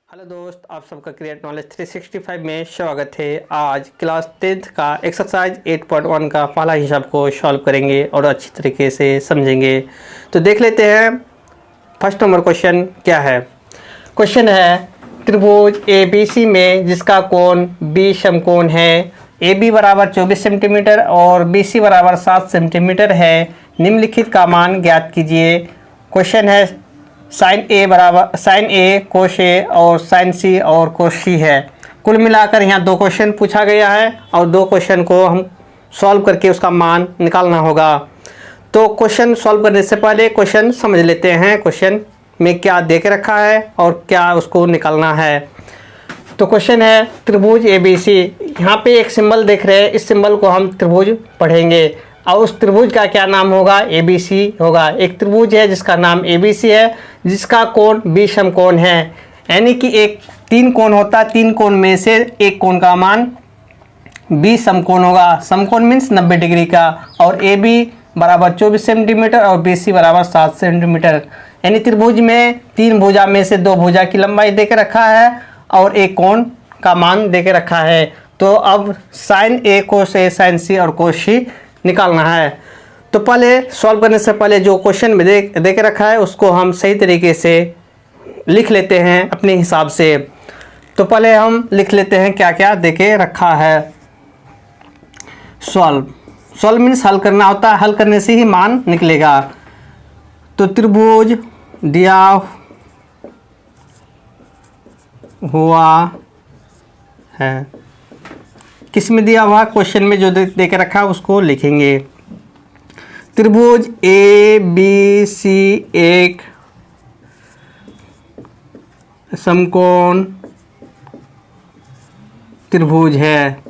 Hello दोस्त, आप सबका क्रिएट नॉलेज 365 में स्वागत है। आज क्लास 10th का एक्सरसाइज 8.1 का पहला हिसाब को सॉल्व करेंगे और अच्छी तरीके से समझेंगे। तो देख लेते हैं फर्स्ट नंबर क्वेश्चन क्या है। क्वेश्चन है त्रिभुज ABC में जिसका कोण B समकोण है। AB बराबर 24 सेंटीमीटर और BC बराबर 7 सेंटीमीटर है। निम्नलिखित का मान ज्ञात कीजिए। क्वेश्चन है साइन A कोस A और साइन C और कोस C है। कुल मिलाकर यहाँ दो क्वेश्चन पूछा गया है और दो क्वेश्चन को हम सॉल्व करके उसका मान निकालना होगा। तो क्वेश्चन सॉल्व करने से पहले क्वेश्चन समझ लेते हैं, क्वेश्चन में क्या दे के रखा है और क्या उसको निकालना है। तो क्वेश्चन है त्रिभुज ABC, यहाँ पे एक सिंबल देख रहे हैं, इस सिंबल को हम त्रिभुज पढ़ेंगे और उस त्रिभुज का क्या नाम होगा, ABC होगा। एक त्रिभुज है जिसका नाम ABC है, जिसका कोण B समकोण है। यानी कि एक तीन कोण होता है, तीन कोण में से एक कोण का मान B समकोण होगा। समकोण मीन्स 90 डिग्री का। और AB बराबर 24 सेंटीमीटर और BC बराबर 7 सेंटीमीटर। यानी त्रिभुज में तीन भुजा में से दो भुजा की लंबाई दे के रखा है और एक कोण का मान दे के रखा है। तो अब sine A cos A sine C और कोस C निकालना है। तो पहले सॉल्व करने से पहले जो क्वेश्चन में दे के रखा है उसको हम सही तरीके से लिख लेते हैं अपने हिसाब से। तो पहले हम लिख लेते हैं क्या क्या दे के रखा है। सॉल्व मीन्स हल करना होता है, हल करने से ही मान निकलेगा। तो त्रिभुज दिया हुआ है, किस में दिया हुआ, क्वेश्चन में जो दे के रखा है उसको लिखेंगे। त्रिभुज ABC एक समकोण त्रिभुज है,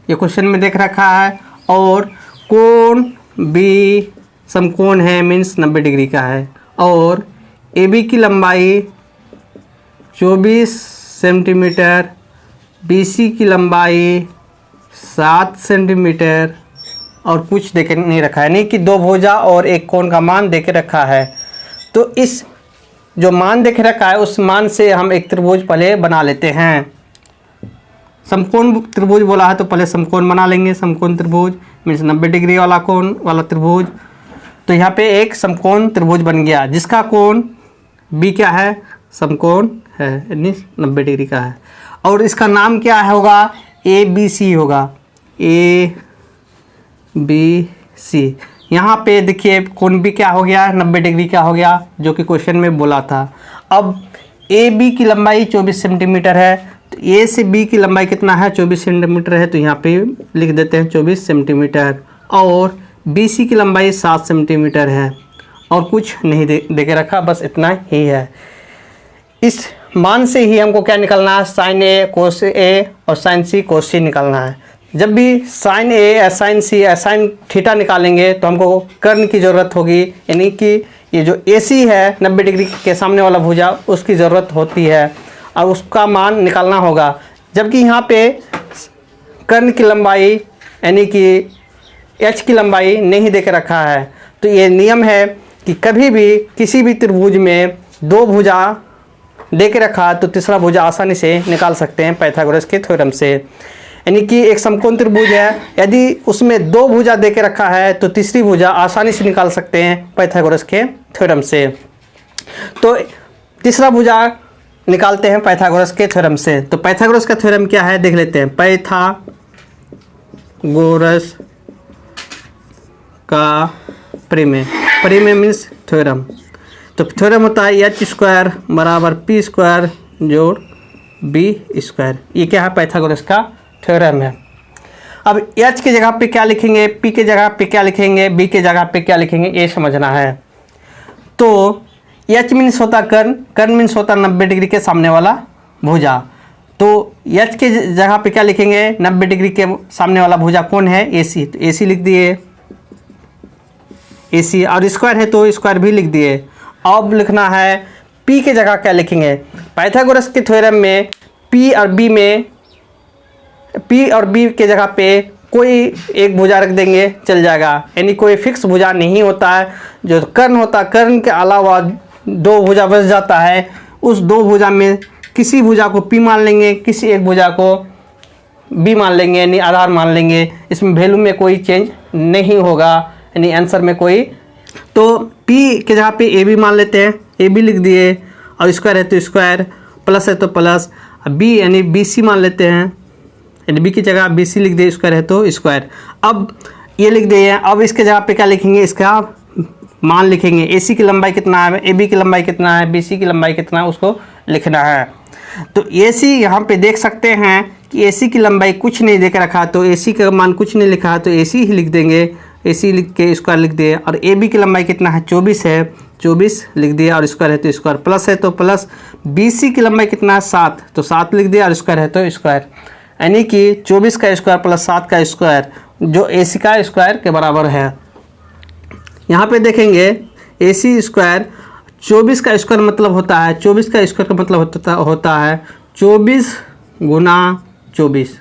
ये क्वेश्चन में देख रखा है। और कोण B समकोण है, मीन्स 90 डिग्री का है। और AB की लंबाई 24 सेंटीमीटर, BC की लंबाई 7 सेंटीमीटर और कुछ देके नहीं रखा है, नहीं कि दो भुजा और एक कोण का मान देके रखा है। तो इस जो मान देके रखा है उस मान से हम एक त्रिभुज पहले बना लेते हैं। समकोण त्रिभुज बोला है तो पहले समकोण बना लेंगे। समकोण त्रिभुज मीन्स 90 डिग्री वाला कोण वाला त्रिभुज। तो यहाँ पे एक समकोण त्रिभुज बन गया जिसका कोण B क्या है, समकोण है, यानी 90 डिग्री का है। और इसका नाम क्या होगा, ABC होगा, ABC। यहाँ पे देखिए कोण B क्या हो गया, 90 डिग्री का हो गया, जो कि क्वेश्चन में बोला था। अब AB की लंबाई 24 सेंटीमीटर है, तो A से B की लंबाई कितना है, 24 सेंटीमीटर है, तो यहाँ पे लिख देते हैं 24 सेंटीमीटर। और BC की लंबाई 7 सेंटीमीटर है और कुछ नहीं दे के रखा, बस इतना ही है। इस मान से ही हमको क्या निकालना है, साइन A कोस A और साइन C कोस C निकालना है। जब भी साइन A या साइन C या साइन थीटा निकालेंगे तो हमको कर्ण की ज़रूरत होगी, यानी कि ये जो AC है 90 डिग्री के सामने वाला भुजा, उसकी ज़रूरत होती है और उसका मान निकालना होगा। जबकि यहाँ पे कर्ण की लंबाई यानी कि H की लंबाई नहीं दे के रखा है। तो ये नियम है कि कभी भी किसी भी त्रिभुज में दो भुजा दे के रखा तो तीसरा भुजा आसानी से निकाल सकते हैं पाइथागोरस के थ्योरम से। यानी कि एक समकोण त्रिभुज है, यदि उसमें दो भुजा दे के रखा है तो तीसरी भुजा आसानी से निकाल सकते हैं पाइथागोरस के थ्योरम से। तो तीसरा भुजा निकालते हैं पाइथागोरस के थ्योरम से। तो पाइथागोरस का थ्योरम क्या है देख लेते हैं। पाइथागोरस का परिमेय मीन्स थ्योरम। तो थ्योरम होता है H² बराबर P² जोड़ B²। ये क्या है, पाइथागोरस का थ्योरम है। अब H की जगह पे क्या लिखेंगे, P की जगह पे क्या लिखेंगे, B की जगह पे क्या लिखेंगे, ये समझना है। तो H मीन्स होता कर्ण, कर्ण मीन्स होता 90 डिग्री के सामने वाला भुजा। तो H के जगह पे क्या लिखेंगे, 90 डिग्री के सामने वाला भुजा कौन है, AC। तो AC लिख दिए, AC। और स्क्वायर है तो स्क्वायर भी लिख दिए। अब लिखना है P के जगह क्या लिखेंगे। पाइथागोरस के थ्योरम में P और B के जगह पे कोई एक भुजा रख देंगे चल जाएगा, यानी कोई फिक्स भुजा नहीं होता है। जो कर्ण होता है, कर्ण के अलावा दो भुजा बच जाता है, उस दो भुजा में किसी भुजा को P मान लेंगे, किसी एक भुजा को B मान लेंगे, यानी आधार मान लेंगे। इसमें वैल्यू में कोई चेंज नहीं होगा, यानी आंसर में कोई। तो P के जगह पे AB मान लेते हैं, AB लिख दिए, और स्क्वायर है तो स्क्वायर, प्लस है तो प्लस। B यानी BC मान लेते हैं, यानी B की जगह BC लिख दिए, स्क्वायर है तो स्क्वायर। अब ये लिख दिए, अब इसके जगह पे क्या लिखेंगे, इसका मान लिखेंगे। AC की लंबाई कितना है, AB की लंबाई कितना है, BC की लंबाई कितना है, उसको लिखना है। तो AC यहाँ पे देख सकते हैं कि AC की लंबाई कुछ नहीं देख रखा, तो AC का मान कुछ नहीं लिखा है, तो AC ही लिख देंगे। AC लिख के स्क्वायर लिख दिए। और AB की लंबाई कितना है, 24 है, 24 लिख दिया, और स्क्वायर है तो स्क्वायर, प्लस है तो प्लस। BC की लंबाई कितना है, 7, तो 7 लिख दिया, और स्क्वायर है तो स्क्वायर, यानी कि 24 का स्क्वायर प्लस 7 का स्क्वायर, जो AC का स्क्वायर के बराबर है। यहाँ पे देखेंगे AC स्क्वायर 24 का स्क्वायर मतलब होता है, 24 का स्क्वायर का मतलब होता है 24 गुना 24।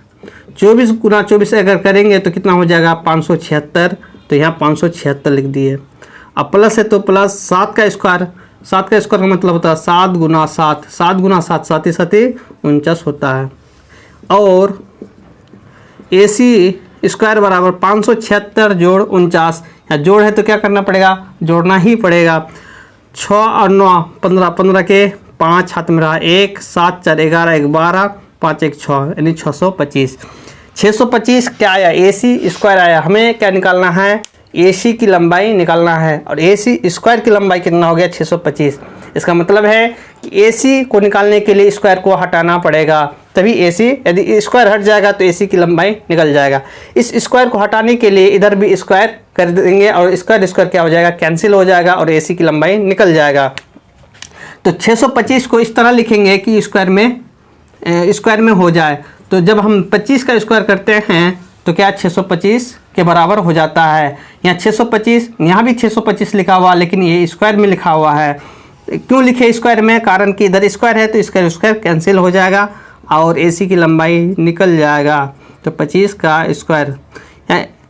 24 गुना 24 अगर करेंगे तो कितना हो जाएगा, 576। तो यहाँ 576 लिख दिए। अब प्लस है तो प्लस 7 का स्क्वायर, 7 का स्क्वायर का मतलब होता है 7 गुना 7, 7 गुना 7, 7 ही 49 होता है। और AC स्क्वायर बराबर 576 जोड़ 49, या जोड़ है तो क्या करना पड़ेगा, जोड़ना ही पड़ेगा। 6 और 9 15, 15 के 5 हाथ में रहा 1, 7 4 11, 1 12, 5 1 6, यानी 625। 625 क्या आया, AC स्क्वायर आया। हमें क्या निकालना है, AC की लंबाई निकालना है, और AC स्क्वायर की लंबाई कितना हो गया, 625। इसका मतलब है कि AC को निकालने के लिए स्क्वायर को हटाना पड़ेगा, तभी AC, यदि स्क्वायर हट जाएगा तो AC की लंबाई निकल जाएगा। इस स्क्वायर को हटाने के लिए इधर भी स्क्वायर कर देंगे, और स्क्वायर स्क्वायर क्या हो जाएगा, कैंसिल हो जाएगा, और AC की लंबाई निकल जाएगा। तो 625 को इस तरह लिखेंगे कि स्क्वायर में हो जाए। तो जब हम 25 का स्क्वायर करते हैं तो क्या 625 के बराबर हो जाता है। यहाँ 625, यहाँ भी 625 लिखा हुआ, लेकिन ये स्क्वायर में लिखा हुआ है। क्यों लिखे स्क्वायर में, कारण कि इधर स्क्वायर है तो इसका स्क्वायर कैंसिल हो जाएगा, और AC की लंबाई निकल जाएगा। तो 25 का स्क्वायर,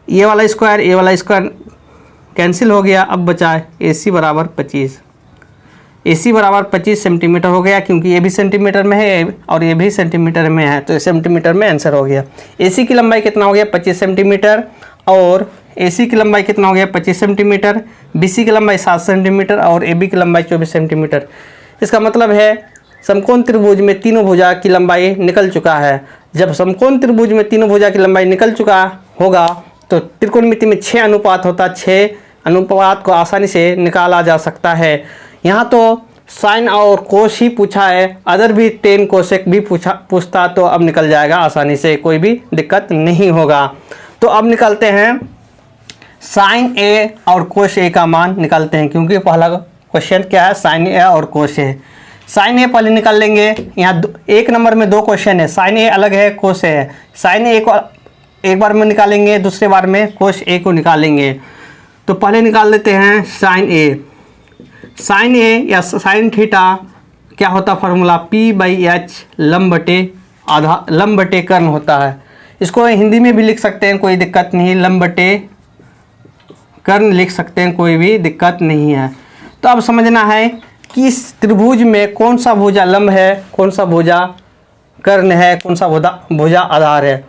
ये वाला स्क्वायर कैंसिल हो गया। अब बचा AC बराबर 25। AC बराबर 25 सेंटीमीटर हो गया, क्योंकि ये भी सेंटीमीटर में है और ये भी सेंटीमीटर में है, तो सेंटीमीटर में आंसर हो गया। AC की लंबाई कितना हो गया, 25 सेंटीमीटर, और AC की लंबाई कितना हो गया, 25 सेंटीमीटर। BC की लंबाई 7 सेंटीमीटर, और AB की लंबाई 24 सेंटीमीटर। इसका मतलब है समकोण त्रिभुज में तीनों भुजा की लंबाई निकल चुका है। जब समकोण त्रिभुज में तीनों भुजा की लंबाई निकल चुका होगा तो त्रिकोणमिति में 6 अनुपात होता, 6 अनुपात को आसानी से निकाला जा सकता है। यहाँ तो साइन और कोस ही पूछा है, अदर भी टेन कोसेक भी पूछता तो अब निकल जाएगा आसानी से, कोई भी दिक्कत नहीं होगा। तो अब निकालते हैं साइन ए और कोस ए का मान निकालते हैं, क्योंकि पहला क्वेश्चन क्या है, साइन ए और कोस ए। साइन ए पहले निकाल लेंगे। यहाँ एक नंबर में 2 क्वेश्चन है, साइन ए अलग है, कोस ए है। साइन ए को एक बार में निकालेंगे, दूसरे बार में कोस ए को निकालेंगे। तो पहले निकाल लेते हैं साइन ए। साइन ए या साइन थीटा क्या होता है, फार्मूला P/H लंब बटे कर्ण होता है। इसको हिंदी में भी लिख सकते हैं, कोई दिक्कत नहीं, लंब बटे कर्ण लिख सकते हैं, कोई भी दिक्कत नहीं है। तो अब समझना है कि इस त्रिभुज में कौन सा भुजा लंब है, कौन सा भुजा कर्ण है, कौन सा भुजा आधार है।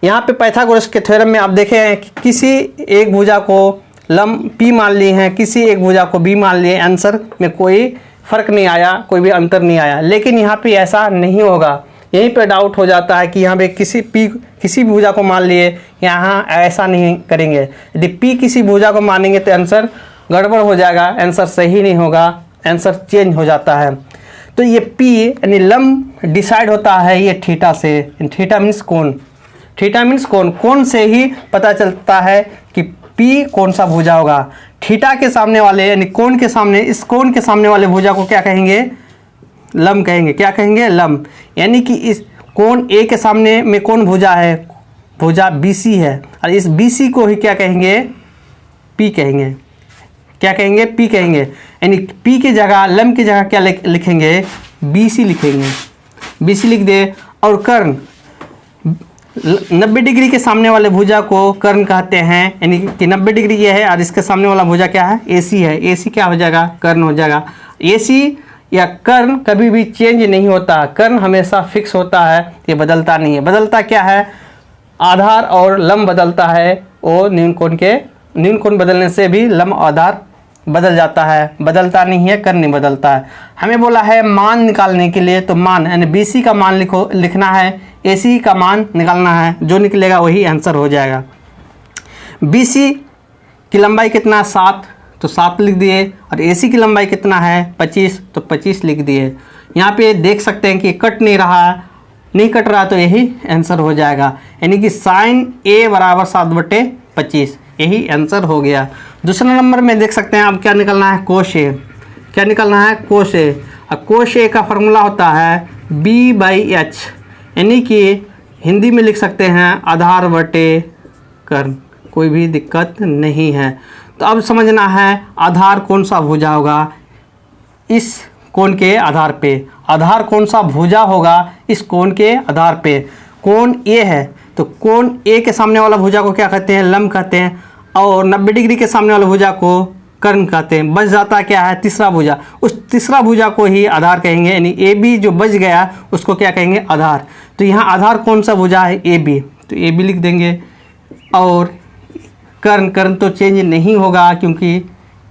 यहाँ पे पाइथागोरस के थ्योरम में आप देखे हैं कि किसी एक भुजा को लंब P मान लिए हैं, किसी एक भुजा को B मान लिए, आंसर में कोई फर्क नहीं आया, कोई भी अंतर नहीं आया। लेकिन यहाँ पे ऐसा नहीं होगा, यहीं पे डाउट हो जाता है कि यहाँ पे किसी भुजा को मान लिए, यहाँ ऐसा नहीं करेंगे। यदि P किसी भुजा को मानेंगे तो आंसर गड़बड़ हो जाएगा, आंसर सही नहीं होगा, आंसर चेंज हो जाता है। तो ये P यानी लंब डिसाइड होता है ये थीटा से। थीटा मीन्स कोण, थीटा मीन्स कोण से ही पता चलता है कि P कौन सा भुजा होगा। थीटा के सामने वाले यानी कोण के सामने, इस कोण के सामने वाले भुजा को क्या कहेंगे, लंब कहेंगे। क्या कहेंगे, लंब। यानी कि इस कोण A के सामने में कौन भुजा है, भुजा BC है, और इस BC को ही क्या कहेंगे, P कहेंगे। क्या कहेंगे, P कहेंगे। यानी P की जगह, लंब की जगह क्या लिखेंगे, BC लिखेंगे। BC लिख दे। और कर्ण, 90 डिग्री के सामने वाले भुजा को कर्ण कहते हैं, यानी कि 90 डिग्री ये है और इसके सामने वाला भुजा क्या है, AC है। AC क्या हो जाएगा, कर्ण हो जाएगा। AC या कर्ण कभी भी चेंज नहीं होता, कर्ण हमेशा फिक्स होता है, ये बदलता नहीं है। बदलता क्या है? आधार और लंब बदलता है, वो न्यून कोण बदलने से भी लंब आधार बदल जाता है, बदलता नहीं है, कर्ण नहीं बदलता है। हमें बोला है मान निकालने के लिए, तो मान यानी BC का मान लिखना है, AC का मान निकालना है, जो निकलेगा वही आंसर हो जाएगा। BC की लंबाई कितना है? 7, तो 7 लिख दिए, और AC की लंबाई कितना है? 25, तो 25 लिख दिए। यहाँ पे देख सकते हैं कि कट नहीं रहा है, नहीं कट रहा, तो यही आंसर हो जाएगा, यानी कि sin A बराबर 7/25, यही आंसर हो गया। दूसरा नंबर में देख सकते हैं अब क्या निकलना है? कोश A। क्या निकलना है? कोश A। और कोश A का फॉर्मूला होता है B/H, यानी कि हिंदी में लिख सकते हैं आधार बटे कर्ण, कोई भी दिक्कत नहीं है। तो अब समझना है आधार कौन सा भुजा होगा इस कोण के आधार पे, आधार कौन सा भुजा होगा इस कोण के आधार पे। कोण A है, तो कोण A के सामने वाला भुजा को क्या कहते हैं? लंब कहते हैं, और 90 डिग्री के सामने वाला भुजा को कर्ण कहते हैं। बच जाता क्या है? तीसरा भुजा, उस तीसरा भुजा को ही आधार कहेंगे, यानी AB जो बच गया उसको क्या कहेंगे? आधार। तो यहाँ आधार कौन सा भुजा है? AB, तो AB लिख देंगे। और कर्ण तो चेंज नहीं होगा क्योंकि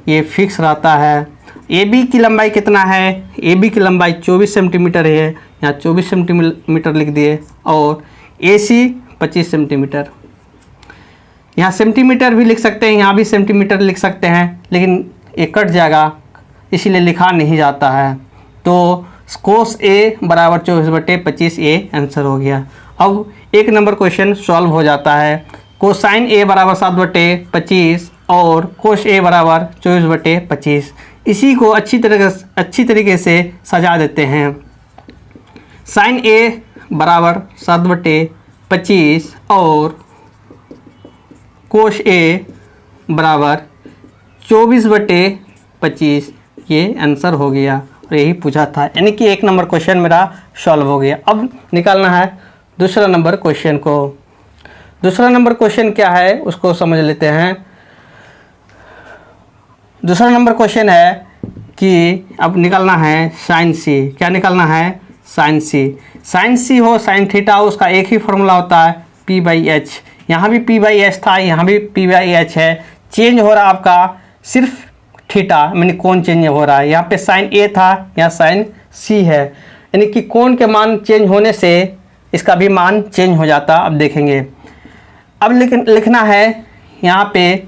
ये फिक्स रहता है। AB की लंबाई कितना है? AB की लंबाई 24 सेंटीमीटर है, यहाँ 24 सेंटीमीटर लिख दिए, और AC 25 सेंटीमीटर। यहाँ सेंटीमीटर भी लिख सकते हैं, यहाँ भी सेंटीमीटर लिख सकते हैं, लेकिन ये कट जाएगा इसीलिए लिखा नहीं जाता है। तो कोस A बराबर 24/25, ये आंसर हो गया। अब 1 नंबर क्वेश्चन सॉल्व हो जाता है। कोसाइन A बराबर 7/25 और कोश A बराबर 24/25। इसी को अच्छी तरीके से सजा देते हैं। साइन A बराबर 7/25 और कोश A बराबर 24/25, ये आंसर हो गया, और यही पूछा था, यानी कि 1 नंबर क्वेश्चन मेरा सॉल्व हो गया। अब निकालना है दूसरा नंबर क्वेश्चन को। दूसरा नंबर क्वेश्चन क्या है उसको समझ लेते हैं। दूसरा नंबर क्वेश्चन है कि अब निकालना है साइन C। क्या निकालना है? Sine C। साइन C हो साइन थीटा हो, उसका एक ही फॉर्मूला होता है P/H। यहाँ भी P/H था, यहाँ भी P/H है। चेंज हो रहा आपका सिर्फ थीटा, मैंने कोण चेंज हो रहा है। यहाँ पे साइन A था, यहाँ साइन C है, यानी कि कोण के मान चेंज होने से इसका भी मान चेंज हो जाता। अब देखेंगे, अब लिखना है यहाँ पे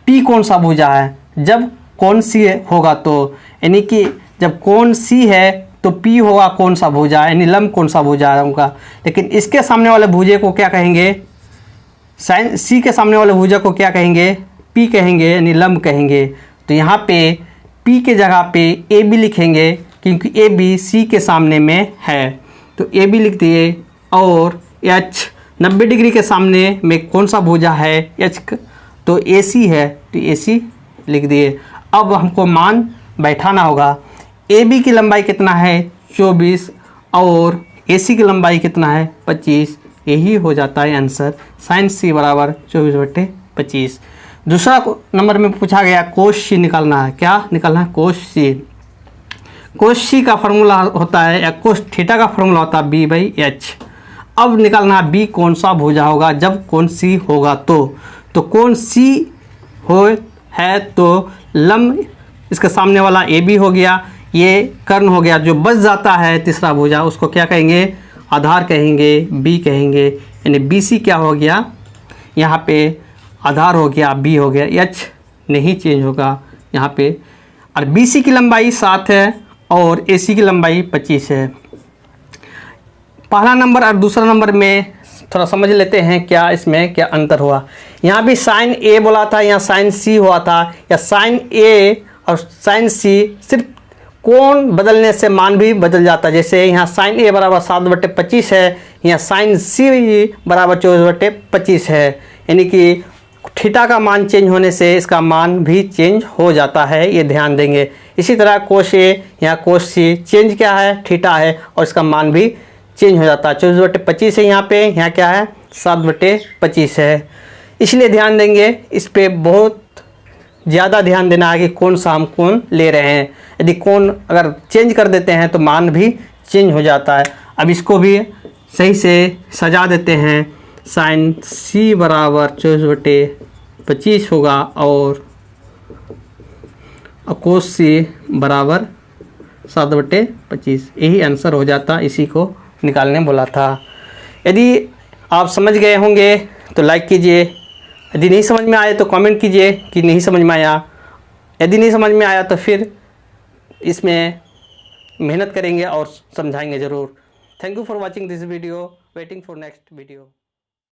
P कौन सा भुजा है। जब कोण C होगा तो, यानी कि जब कोण C है तो P होगा कौन सा भुजा, यानी लंब कौन सा भुजा होगा। लेकिन इसके सामने वाले भुजे को क्या कहेंगे? साइन C के सामने वाले भुजा को क्या कहेंगे? P कहेंगे, यानी लंब कहेंगे। तो यहाँ पे P के जगह पे AB लिखेंगे, क्योंकि AB C के सामने में है, तो AB लिख दिए। और H 90 डिग्री के सामने में कौन सा भुजा है? H, तो AC है, तो AC लिख दिए। अब हमको मान बैठाना होगा। AB की लंबाई कितना है? 24, और AC की लंबाई कितना है? 25, यही हो जाता है आंसर। साइन C बराबर 24/25। दूसरा नंबर में पूछा गया कोश C निकालना है। क्या निकालना है? कोश C। कोश C का फॉर्मूला होता है, या कोश थीटा का फॉर्मूला होता है B/H। अब निकालना है B कौन सा भुजा होगा जब कोण C होगा तो कोण C है तो लंब इसके सामने वाला AB हो गया, ये कर्ण हो गया। जो बच जाता है तीसरा भुजा उसको क्या कहेंगे? आधार कहेंगे, B कहेंगे, यानी BC क्या हो गया? यहाँ पे आधार हो गया, B हो गया, H नहीं चेंज होगा यहाँ पे। और BC की लंबाई 7 है और AC की लंबाई 25 है। पहला नंबर और दूसरा नंबर में थोड़ा समझ लेते हैं क्या इसमें क्या अंतर हुआ। यहाँ भी साइन A बोला था, यहाँ साइन C हुआ था, या साइन A और साइन C सिर्फ कोण बदलने से मान भी बदल जाता है। जैसे यहाँ साइन A बराबर 7/25 है, यहाँ साइन C बराबर 24/25 है, यानी कि थीटा का मान चेंज होने से इसका मान भी चेंज हो जाता है, ये ध्यान देंगे। इसी तरह कोश A यहाँ कोश C, चेंज क्या है? थीटा है, और इसका मान भी चेंज हो जाता है। 24/25 है यहाँ पे, यहाँ क्या है? 7/25 है। इसलिए ध्यान देंगे, इस पे बहुत ज़्यादा ध्यान देना है कि कौन सा हम कौन ले रहे हैं। यदि कौन अगर चेंज कर देते हैं तो मान भी चेंज हो जाता है। अब इसको भी सही से सजा देते हैं। साइन c बराबर 24/25 होगा और कोस c बराबर 7/25। यही आंसर हो जाता, इसी को निकालने बोला था। यदि आप समझ गए होंगे तो लाइक कीजिए, यदि नहीं समझ में आए तो कमेंट कीजिए कि नहीं समझ में आया। यदि नहीं समझ में आया तो फिर इसमें मेहनत करेंगे और समझाएंगे ज़रूर। Thank you for watching this video, waiting for next video.